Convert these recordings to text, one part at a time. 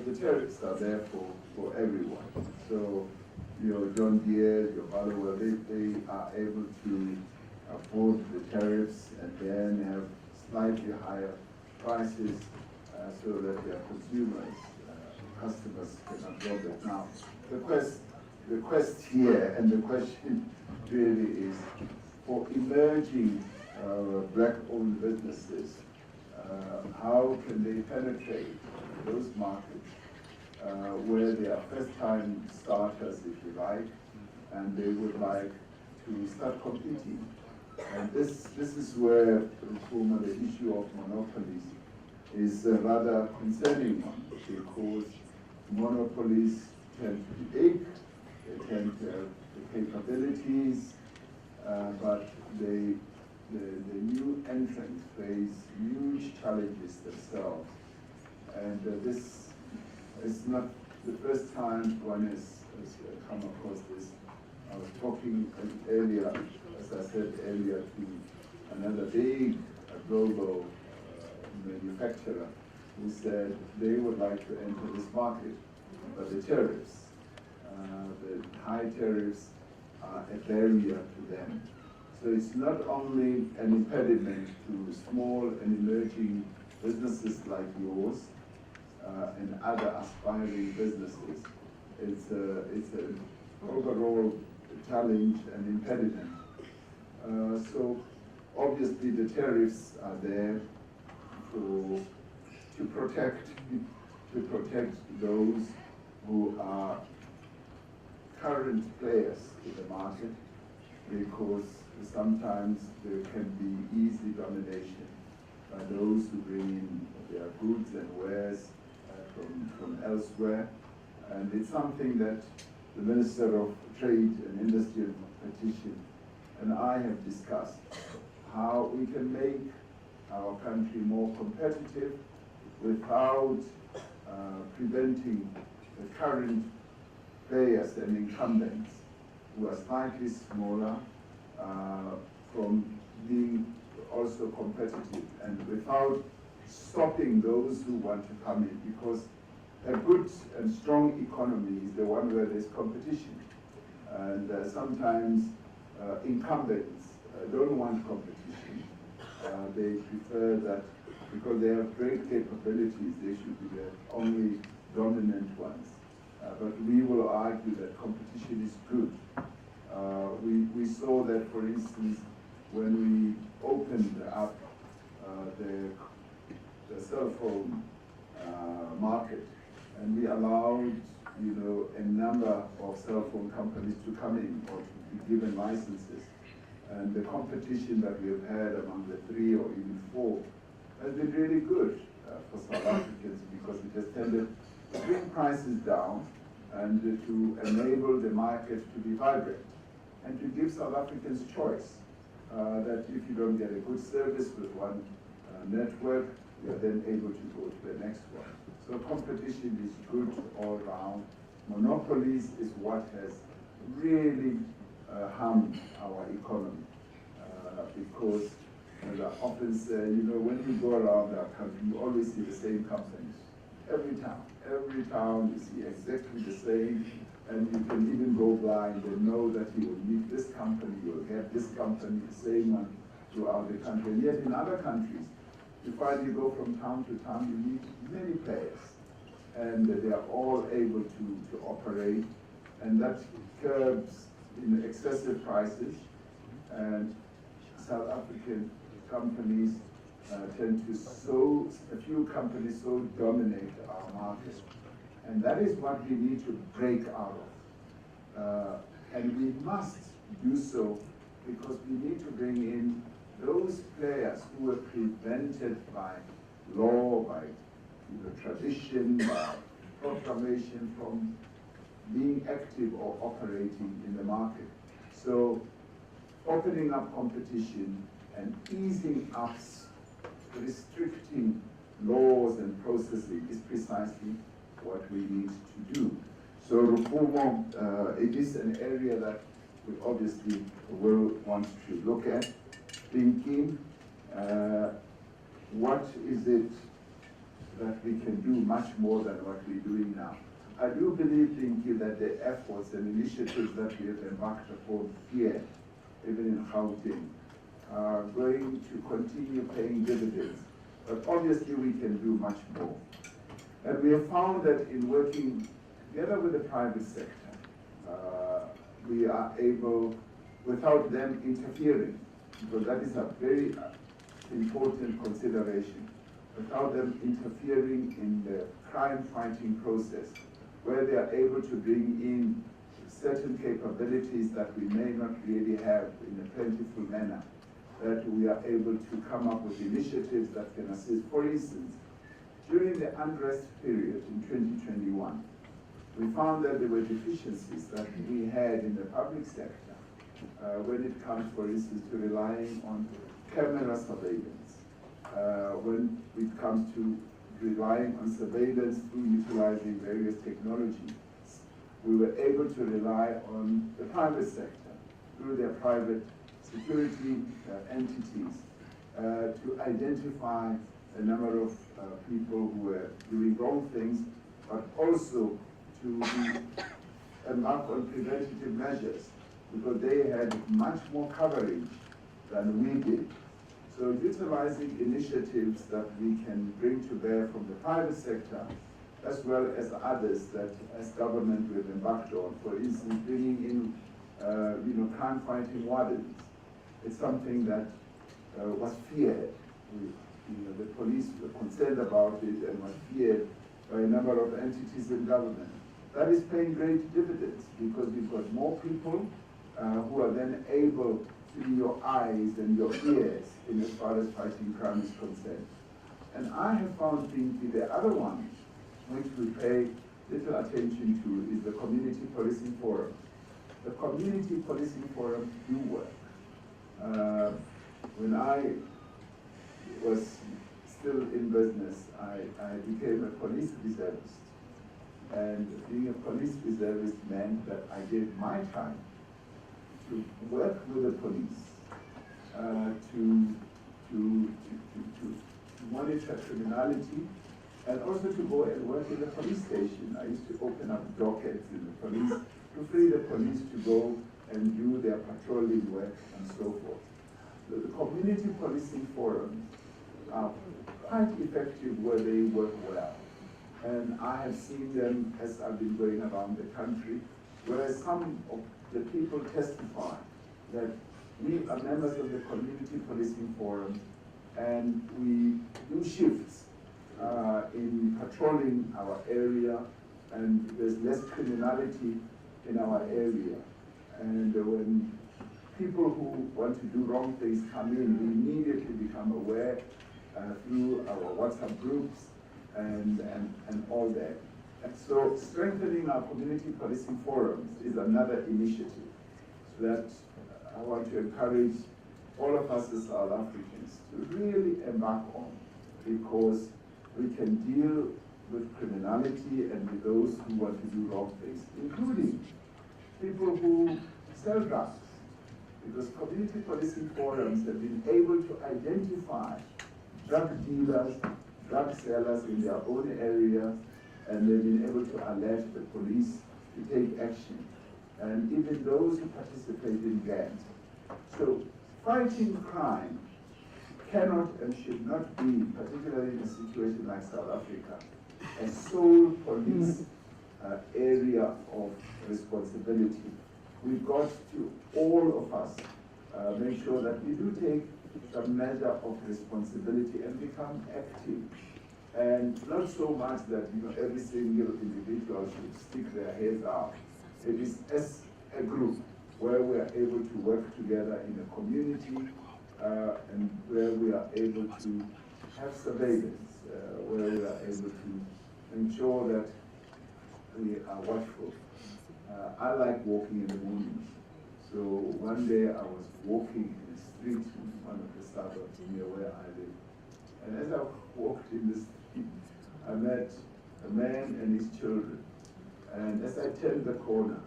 the tariffs are there for everyone. So your John Deere, your Ballowell, they are able to afford the tariffs and then have slightly higher prices so that their consumers, customers can absorb it. Now, the quest here and the question really is for emerging black-owned businesses, how can they penetrate those markets where they are first-time starters, if you like, and they would like to start competing. And this is where reform on the issue of monopolies is a rather concerning one, because monopolies tend to be big, they tend to have the capabilities, but the new entrants face huge challenges themselves. And this is not the first time one has come across this. I was talking earlier, as I said earlier, to another big global manufacturer who said they would like to enter this market, but the tariffs, the high tariffs are a barrier to them. So it's not only an impediment to small and emerging businesses like yours and other aspiring businesses. It's an overall challenge and impediment. So obviously the tariffs are there to protect those who are current players in the market, because sometimes there can be easy domination by those who bring in their goods and wares from elsewhere. And it's something that the Minister of Trade and Industry and Competition and I have discussed, how we can make our country more competitive without preventing the current players and incumbents who are slightly smaller from being also competitive, and without stopping those who want to come in, because a good and strong economy is the one where there's competition. And sometimes incumbents don't want competition. They prefer that because they have great capabilities, they should be the only dominant ones. But we will argue that competition is good. We saw that, for instance, when we opened up the cell phone market, and we allowed, a number of cell phone companies to come in or to be given licenses. And the competition that we have had among the 3 or even 4 has been really good for South Africans, because it has tended to bring prices down and to enable the market to be vibrant and to give South Africans choice, that if you don't get a good service with one network, you're then able to go to the next one. So competition is good all round. Monopolies is what has really harmed our economy, because as I often say, when you go around our country, you always see the same companies. Every town you see exactly the same, and you can even go blind and know that you will meet this company, you will get this company, the same one throughout the country. And yet in other countries, you find you go from town to town, you meet many players, and they are all able to operate, and that curbs excessive prices, and South African companies tend to a few companies so dominate our market. And that is what we need to break out of. And we must do so because we need to bring in those players who were prevented by law, by tradition, by proclamation from being active or operating in the market. So opening up competition and easing up, restricting laws and processing is precisely what we need to do. So reform, it is an area that we obviously will want to look at, thinking what is it that we can do much more than what we're doing now. I do believe, Pinky, that the efforts and initiatives that we have embarked upon here, even in Gauteng, are going to continue paying dividends. But obviously we can do much more. And we have found that in working together with the private sector, we are able, without them interfering, because that is a very important consideration, without them interfering in the crime-fighting process, where they are able to bring in certain capabilities that we may not really have in a plentiful manner, that we are able to come up with initiatives that can assist. For instance, during the unrest period in 2021, we found that there were deficiencies that we had in the public sector when it comes, for instance, to relying on camera surveillance, when it comes to relying on surveillance through utilizing various technologies. We were able to rely on the private sector through their private security entities to identify a number of people who were doing wrong things, but also to embark on preventative measures, because they had much more coverage than we did. So utilizing initiatives that we can bring to bear from the private sector, as well as others that as government we've embarked on, for instance, bringing in crime-fighting wardens. It's something that was feared. The police were concerned about it and was feared by a number of entities in government. That is paying great dividends, because we've got more people who are then able to be your eyes and your ears in as far as fighting crime is concerned. And I have found the other one, which we pay little attention to, is the Community Policing Forum. The Community Policing Forum do work. When I was still in business, I became a police reservist. And being a police reservist meant that I gave my time to work with the police, to monitor criminality, and also to go and work in the police station. I used to open up dockets in the police to free the police to go and do their patrolling work and so forth. So the community policing forums are quite effective where they work well. And I have seen them as I've been going around the country, whereas some of the people testify that we are members of the community policing forum, and we do shifts in patrolling our area, and there's less criminality in our area. And when people who want to do wrong things come in, we immediately become aware through our WhatsApp groups and all that. And so strengthening our community policing forums is another initiative that I want to encourage all of us as South Africans to really embark on, because we can deal with criminality and with those who want to do wrong things, including people who sell drugs, because community policing forums have been able to identify drug dealers, drug sellers in their own area, and they've been able to alert the police to take action, and even those who participate in gangs. So fighting crime cannot and should not be, particularly in a situation like South Africa, a sole police area of responsibility. We've got to, all of us, make sure that we do take some measure of responsibility and become active. And not so much that every single individual should stick their heads out. It is as a group where we are able to work together in a community, and where we are able to have surveillance, where we are able to ensure that we are watchful. I like walking in the morning. So one day I was walking in the street in one of the suburbs near where I live. And as I walked in the street, I met a man and his children. And as I turned the corner,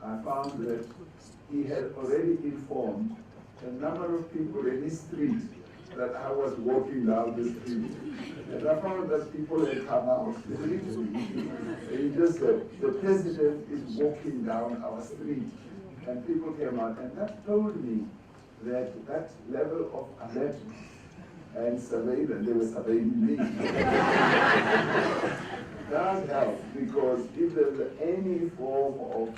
I found that he had already informed a number of people in his street that I was walking down the street. And I found that people had come out. He just said, the president is walking down our street. And people came out, and that told me that that level of alertness and surveillance, they were surveilling me, does help, because if there's any form of,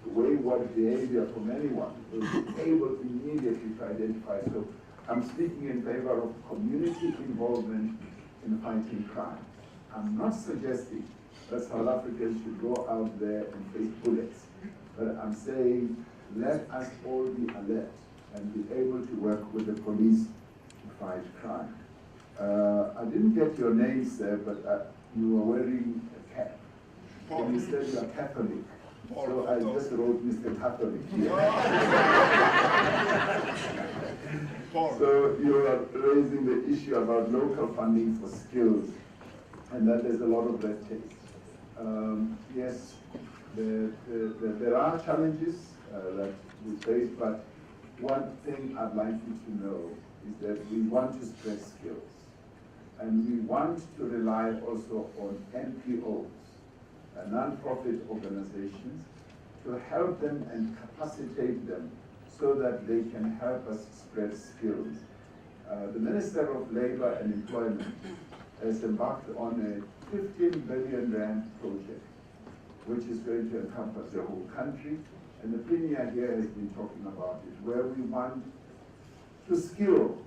wayward behavior from anyone, we'll be able immediately to identify. So I'm speaking in favor of community involvement in fighting crime. I'm not suggesting that South Africans should go out there and face bullets, but I'm saying let us all be alert and be able to work with the police to fight crime. I didn't get your name, sir, but you were wearing a cap. And you said you are Catholic. So I just wrote Mr. Catholic here. So you are raising the issue about local funding for skills, and that there's a lot of red tape. Yes, there are challenges that we face, but one thing I'd like you to know is that we want to spread skills. And we want to rely also on NPOs, non-profit organizations, to help them and capacitate them so that they can help us spread skills. The Minister of Labor and Employment has embarked on a 15 billion rand project, which is going to encompass the whole country. And the Premier here has been talking about it, where we want to skill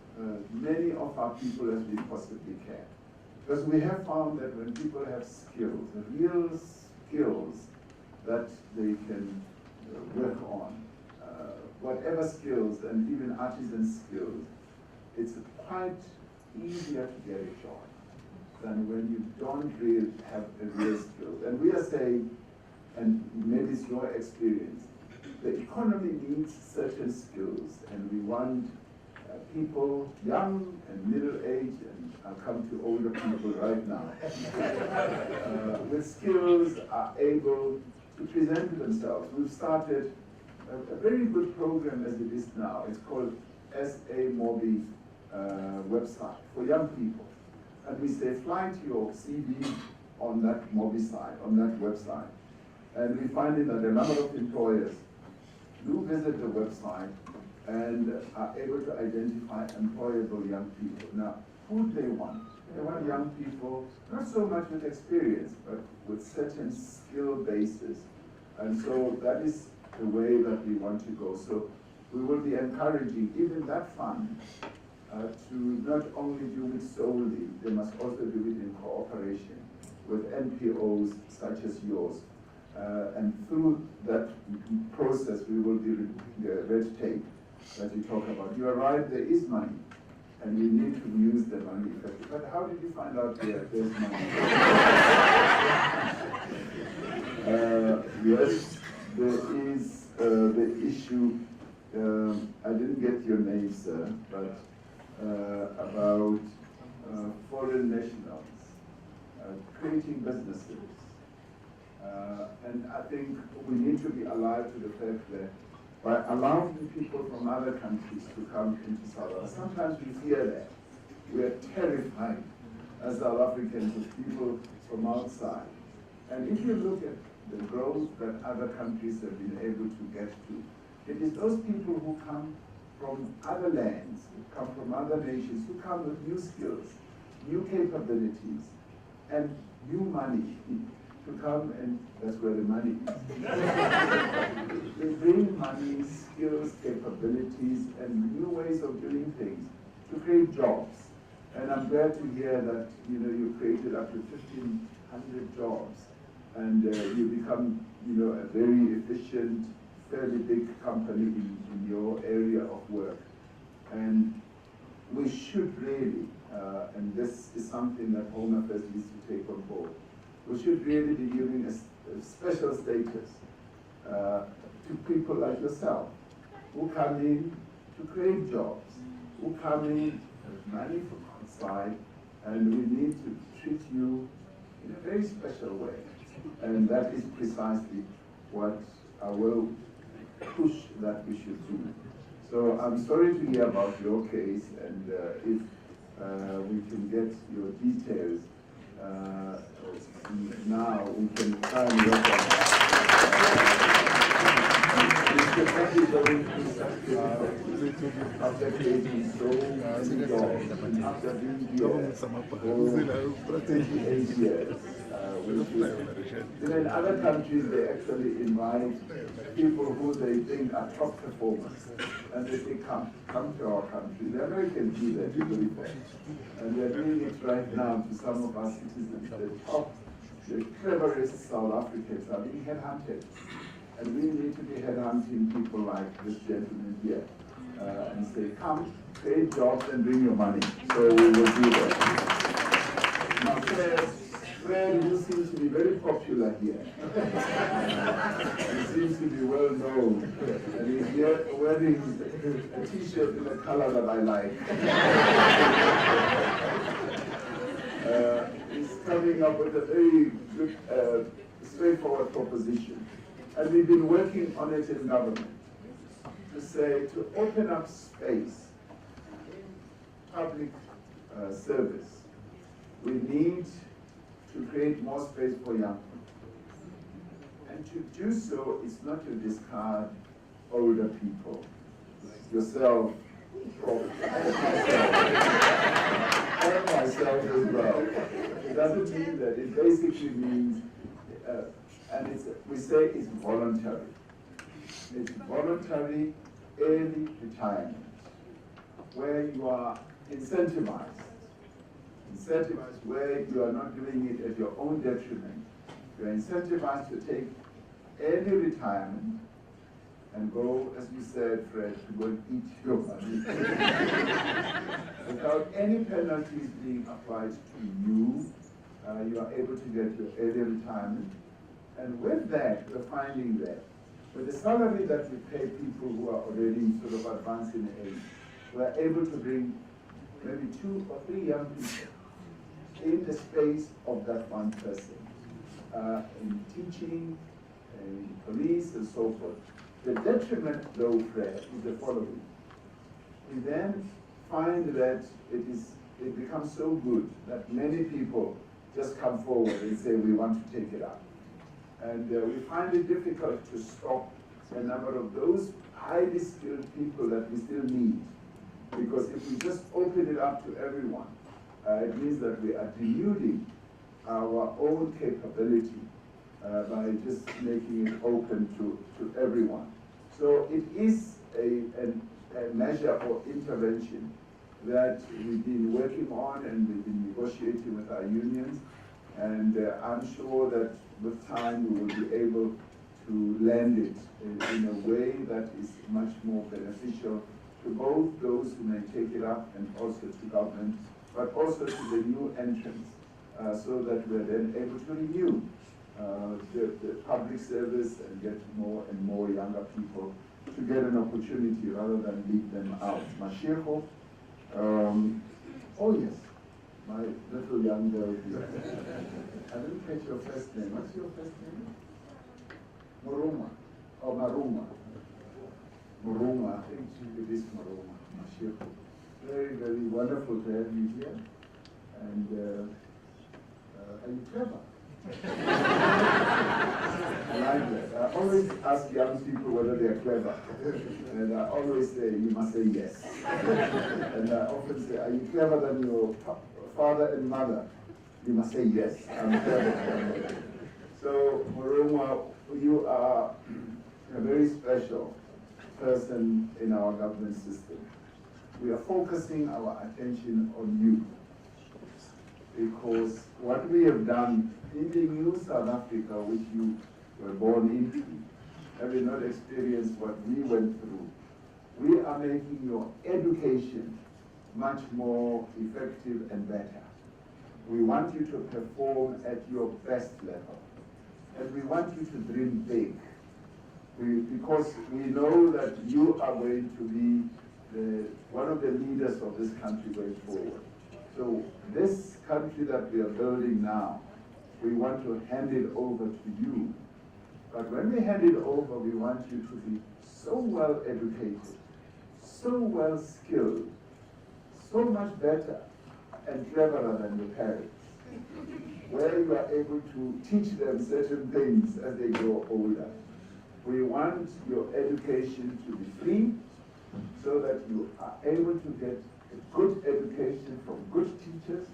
many of our people as we possibly can. Because we have found that when people have skills, real skills that they can work on, whatever skills, and even artisan skills, it's quite easier to get a job than when you don't really have a real skill. And we are saying, and maybe it's your experience, the economy needs certain skills, and we want people, young and middle-aged, and I'll come to older people right now, with skills are able to present themselves. We've started a very good program as it is now. It's called SA Mobi website for young people. And we say, fly to your CV on that Mobi site, on that website. And we find that a number of employers do visit the website and are able to identify employable young people. Now, who do they want? They want young people, not so much with experience, but with certain skill bases. And so that is the way that we want to go. So we will be encouraging even that fund to not only do it solely, they must also do it in cooperation with NPOs such as yours. And through that process, we will be removing the red tape that you talk about. You are right, there is money, and we need to use the money effectively. But how did you find out there's money? Yes, there is the issue, I didn't get your name, sir, but about foreign nationals creating businesses. And I think we need to be alive to the fact that by allowing people from other countries to come into South Africa, sometimes we fear that. We are terrified as South Africans with people from outside. And if you look at the growth that other countries have been able to get to, it is those people who come from other lands, who come from other nations, who come with new skills, new capabilities, and new money to come, and that's where the money is. They bring money, skills, capabilities, and new ways of doing things to create jobs. And I'm glad to hear that you created up to 1,500 jobs, and you become a very efficient, fairly big company in your area of work. And we should really, and this is something that Home Affairs needs to take on board, we should really be giving a special status to people like yourself, who come in to create jobs, who come in with money from outside, and we need to treat you in a very special way. And that is precisely what I will push that we should do. So I'm sorry to hear about your case, and if we can get your details now, we can try and work on after creating so many jobs, and after being here for 28 years, in other countries they actually invite people who they think are top performers, and they say, come to our country. The Americans do that, very fast. And they're doing it right now to some of our citizens. The cleverest South Africans are being headhunted. And we need to be headhunting people like this gentleman here and say, come, create jobs and bring your money. So we will do that. Now, Fred, you seem to be very popular here. He seems to be well known. And he's here wearing a t-shirt in a color that I like. He's coming up with a very good, straightforward proposition. And we've been working on it in government to say, to open up space, public service, we need to create more space for young people. And to do so is not to discard older people, like yourself, Prof, and myself as well. It doesn't mean that. It basically means, and we say it's voluntary. It's voluntary early retirement, where you are incentivized where you are not doing it at your own detriment. You are incentivized to take early retirement and go, as you said, Fred, to go and eat your money without any penalties being applied to you. You are able to get your early retirement. And with that, we're finding that with the salary that we pay people who are already sort of advanced in age, we're able to bring maybe 2 or 3 young people in the space of that one person, in teaching, in police, and so forth. The detriment, though, Fred, is the following. We then find that it becomes so good that many people just come forward and say, we want to take it up. And we find it difficult to stop a number of those highly skilled people that we still need. Because if we just open it up to everyone, it means that we are deluding our own capability by just making it open to everyone. So it is a measure or intervention that we've been working on and we've been negotiating with our unions. And I'm sure that with time we will be able to land it in a way that is much more beneficial to both those who may take it up and also to government, but also to the new entrants, so that we're then able to renew the public service and get more and more younger people to get an opportunity rather than leave them out. Mashirho, oh yes, my little young girl here. I didn't catch your first name. What's your first name? Maruma. Maruma, I think it is Maruma. Mashirho. Very, very wonderful to have you here. And are you clever? I like that. I always ask young people whether they are clever. And I always say, you must say yes. And I often say, are you clever than your father and mother? You must say yes. I'm clever. So, Maruma, you are a very special person in our government system. We are focusing our attention on you, because what we have done in the new South Africa, which you were born into, having not experienced what we went through, we are making your education much more effective and better. We want you to perform at your best level, and we want you to dream big, because we know that you are going to be one of the leaders of this country going forward. So this country that we are building now, we want to hand it over to you. But when we hand it over, we want you to be so well educated, so well skilled, so much better and cleverer than your parents, where you are able to teach them certain things as they grow older. We want your education to be free so that you are able to get a good education from good teachers,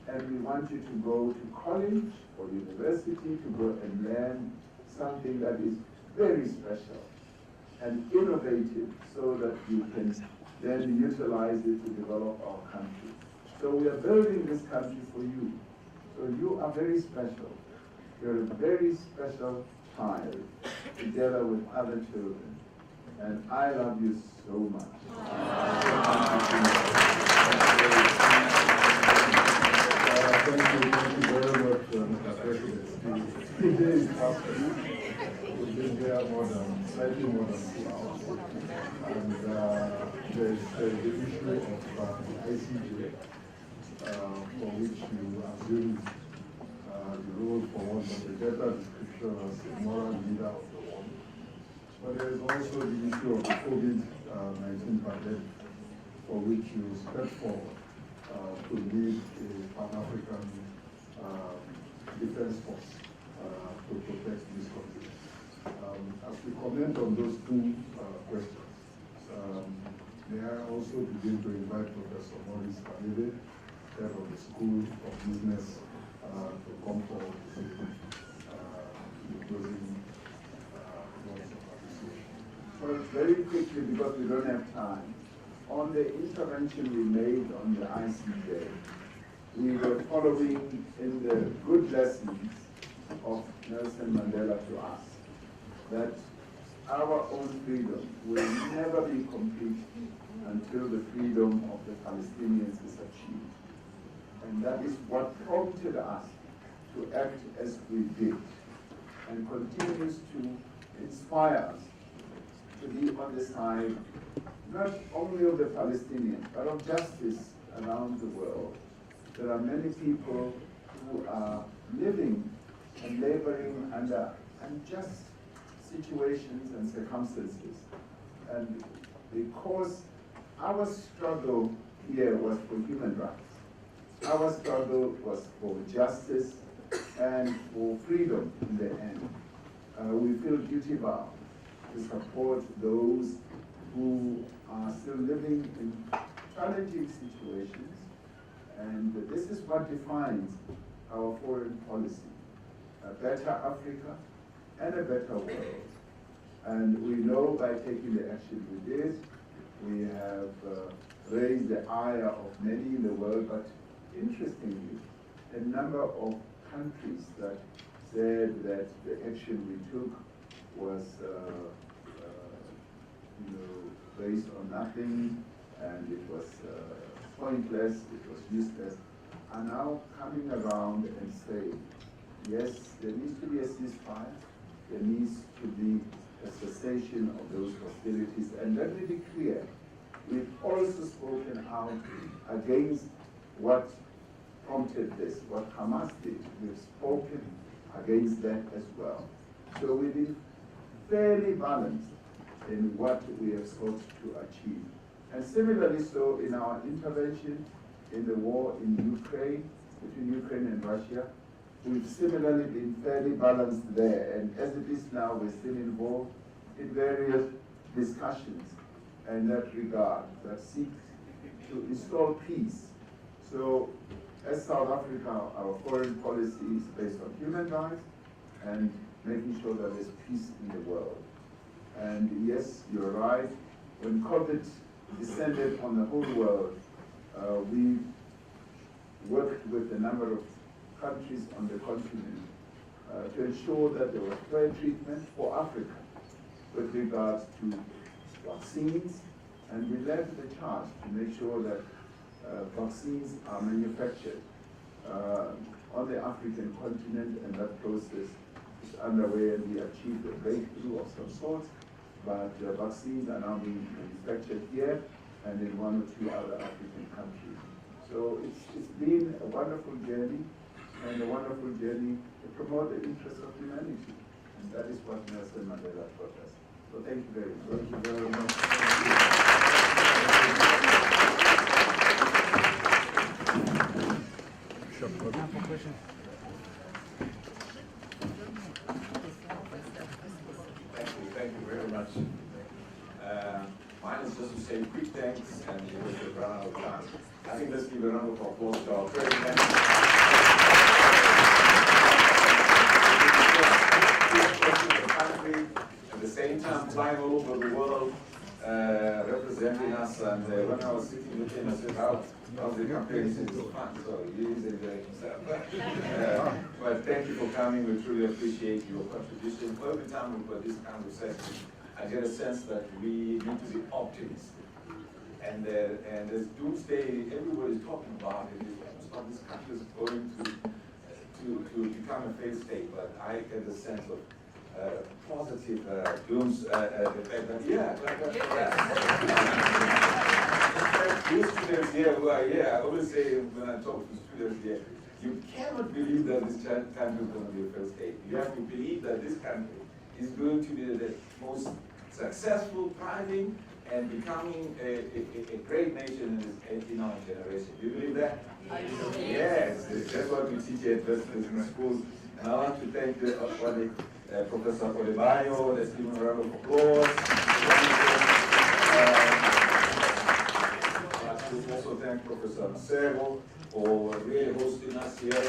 and we want you to go to college or university to go and learn something that is very special and innovative so that you can then utilize it to develop our country. So we are building this country for you. So you are very special. You're a very special child together with other children. And I love you so much. Thank you very much, Mr. President. Today is afternoon. We've been here slightly more than 2 hours. And there's the issue of the ICJ, for which you assumed the role for one of the better description as a moral leader of the world. But there is also the issue of the COVID-19 pandemic, for which you stepped forward to lead a Pan-African defense force to protect this country. As we comment on those two questions, may I also begin to invite Professor Maurice Kalebe, head of the School of Business, to come forward to say the closing words of appreciation. Well, very quickly, because we don't have time. On the intervention we made on the ICJ, we were following in the good lessons of Nelson Mandela to us, that our own freedom will never be complete until the freedom of the Palestinians is achieved. And that is what prompted us to act as we did, and continues to inspire us to be on the side not only of the Palestinians, but of justice around the world. There are many people who are living and laboring under unjust situations and circumstances. And because our struggle here was for human rights, our struggle was for justice and for freedom in the end, we feel duty bound to support those who are still living in challenging situations. And this is what defines our foreign policy: a better Africa and a better world. And we know by taking the action we did, we have raised the ire of many in the world, but interestingly, a number of countries that said that the action we took was based on nothing, and it was pointless, it was useless, are now coming around and saying, yes, there needs to be a ceasefire, there needs to be a cessation of those hostilities. And let me be clear, we've also spoken out against what prompted this, what Hamas did. We've spoken against that as well. So we've been fairly balanced in what we have sought to achieve. And similarly so in our intervention in the war in Ukraine, between Ukraine and Russia, we've similarly been fairly balanced there. And as it is now, we're still involved in various discussions in that regard that seek to install peace. So as South Africa, our foreign policy is based on human rights and making sure that there's peace in the world. And yes, you're right, when COVID descended on the whole world, we worked with a number of countries on the continent to ensure that there was fair treatment for Africa with regards to vaccines, and we led the charge to make sure that vaccines are manufactured on the African continent, and that process is underway, and we achieved a breakthrough of some sort. But vaccines are now being manufactured here and in one or two other African countries. So it's been a wonderful journey, and a wonderful journey to promote the interests of humanity. And that is what Nelson Mandela taught us. So thank you very much. Thank you very much. Thank you very much. Mine is just to say quick thanks and it was a run out of time. I think let's give a round of applause to our president. At the same time, flying all over the world, representing us. And when I was sitting with him, I said, how's the campaign? He said, it's fun. So he is enjoying himself. But thank you for coming. We truly appreciate your contribution. Every time we put this kind of session, I get a sense that we need to be optimists. And as doomsday, everybody's talking about it. This country is going to become a failed state. But I get a sense of positive dooms effect. But these students here who are here, I always say when I talk to students here, you cannot believe that this country is going to be a failed state. You have to believe that this country is going to be the most successful, thriving, and becoming a great nation in our generation. Do you believe that? Yes, that's what we teach at Western School. And I want to thank Professor Adebayo. Let's give him a round of applause. I should also thank Professor Masego for really hosting us here.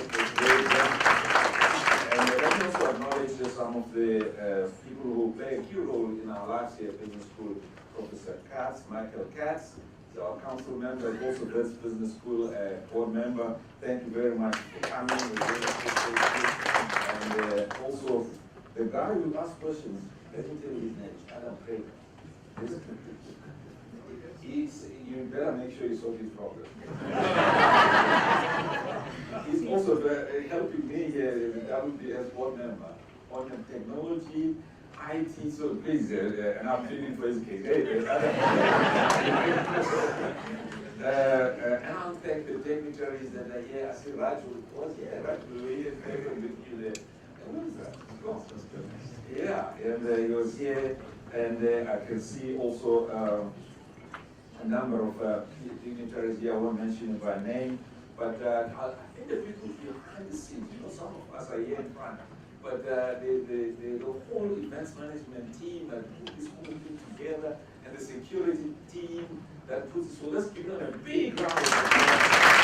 And let me also acknowledge some of the people who play a key role in our lives here at Business School. Professor Katz, Michael Katz, is our council member, also Wits Business School board member. Thank you very much for coming. We really appreciate you. And also, the guy who asked questions, let me tell you his name, Adam Craig. You better make sure you solve his problem. He's also helping me here as a WPS board member on the technology, IT, so please, and I'm feeling for his case. And I'll thank the dignitaries that are here. I see Raju was here. Raju was here. What is that? Oh. Yeah, and he was here. And I can see also a number of dignitaries here. I won't mention it by name. But I think the people behind the scenes, some of us are here in front. But the whole events management team that put this whole thing together, and the security team that puts it, so let's give them a big round of applause.